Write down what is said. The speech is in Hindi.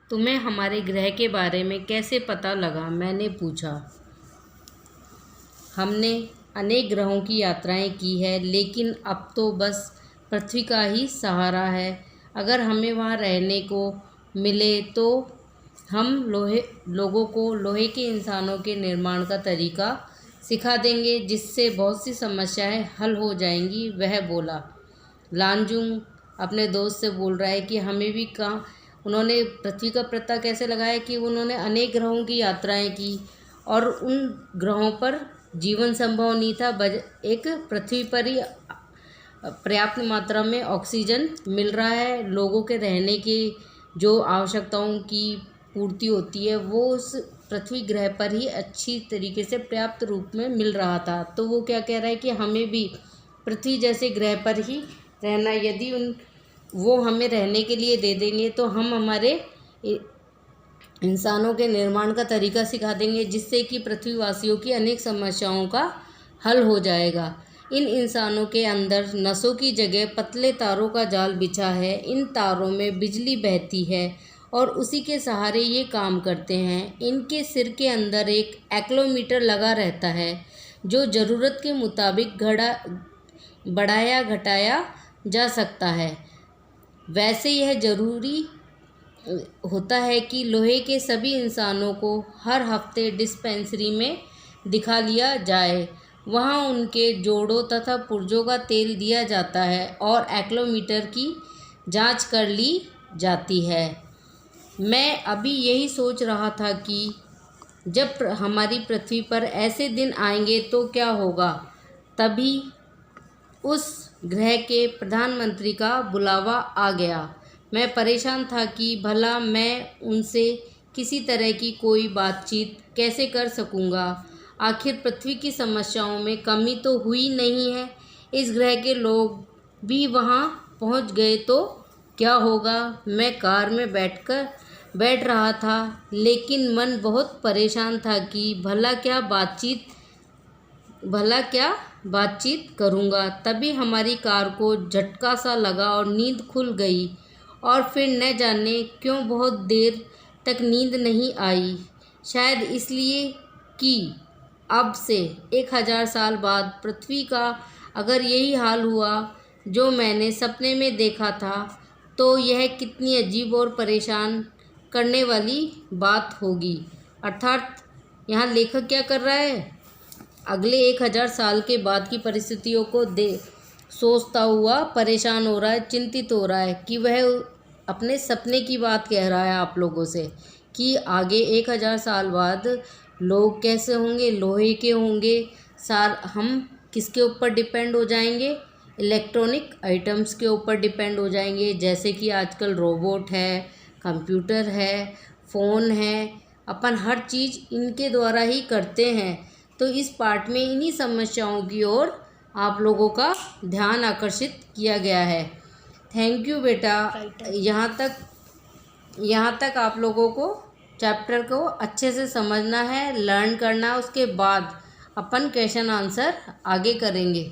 तुम्हें हमारे ग्रह के बारे में कैसे पता लगा? मैंने पूछा। हमने अनेक ग्रहों की यात्राएं की है, लेकिन अब तो बस पृथ्वी का ही सहारा है। अगर हमें वहाँ रहने को मिले तो हम लोगों को लोहे के इंसानों के निर्माण का तरीका सिखा देंगे, जिससे बहुत सी समस्याएं हल हो जाएंगी, वह बोला। लानजुंग अपने दोस्त से बोल रहा है कि हमें भी कहाँ उन्होंने पृथ्वी का पता कैसे लगाया कि उन्होंने अनेक ग्रहों की यात्राएं की और उन ग्रहों पर जीवन संभव नहीं था। एक पृथ्वी पर ही पर्याप्त मात्रा में ऑक्सीजन मिल रहा है। लोगों के रहने की जो आवश्यकताओं की पूर्ति होती है वो उस पृथ्वी ग्रह पर ही अच्छी तरीके से पर्याप्त रूप में मिल रहा था। तो वो क्या कह रहा है कि हमें भी पृथ्वी जैसे ग्रह पर ही रहना, यदि वो हमें रहने के लिए दे देंगे तो हम हमारे इंसानों के निर्माण का तरीका सिखा देंगे, जिससे कि पृथ्वीवासियों की अनेक समस्याओं का हल हो जाएगा। इन इंसानों के अंदर नसों की जगह पतले तारों का जाल बिछा है। इन तारों में बिजली बहती है और उसी के सहारे ये काम करते हैं। इनके सिर के अंदर एक एक्लोमीटर लगा रहता है, जो ज़रूरत के मुताबिक बढ़ाया घटाया जा सकता है। वैसे यह ज़रूरी होता है कि लोहे के सभी इंसानों को हर हफ्ते डिस्पेंसरी में दिखा लिया जाए। वहाँ उनके जोड़ों तथा पुर्जों का तेल दिया जाता है और एक्लोमीटर की जांच कर ली जाती है। मैं अभी यही सोच रहा था कि जब हमारी पृथ्वी पर ऐसे दिन आएंगे तो क्या होगा। तभी उस ग्रह के प्रधानमंत्री का बुलावा आ गया। मैं परेशान था कि भला मैं उनसे किसी तरह की कोई बातचीत कैसे कर सकूंगा। आखिर पृथ्वी की समस्याओं में कमी तो हुई नहीं है। इस ग्रह के लोग भी वहां पहुंच गए तो क्या होगा। मैं कार में बैठ रहा था, लेकिन मन बहुत परेशान था कि भला क्या बातचीत करूँगा। तभी हमारी कार को झटका सा लगा और नींद खुल गई, और फिर न जाने क्यों बहुत देर तक नींद नहीं आई। शायद इसलिए कि अब से 1000 साल बाद पृथ्वी का अगर यही हाल हुआ जो मैंने सपने में देखा था, तो यह कितनी अजीब और परेशान करने वाली बात होगी। अर्थात यहाँ लेखक क्या कर रहा है, अगले 1000 साल के बाद की परिस्थितियों को सोचता हुआ परेशान हो रहा है, चिंतित हो रहा है कि वह अपने सपने की बात कह रहा है आप लोगों से कि आगे 1000 साल बाद लोग कैसे होंगे, लोहे के होंगे। हम किसके ऊपर डिपेंड हो जाएंगे, इलेक्ट्रॉनिक आइटम्स के ऊपर डिपेंड हो जाएंगे, जैसे कि आजकल रोबोट है, कंप्यूटर है, फ़ोन है। अपन हर चीज़ इनके द्वारा ही करते हैं। तो इस पार्ट में इन्हीं समस्याओं की ओर आप लोगों का ध्यान आकर्षित किया गया है। थैंक यू बेटा। यहाँ तक आप लोगों को चैप्टर को अच्छे से समझना है, लर्न करना है। उसके बाद अपन क्वेश्चन आंसर आगे करेंगे।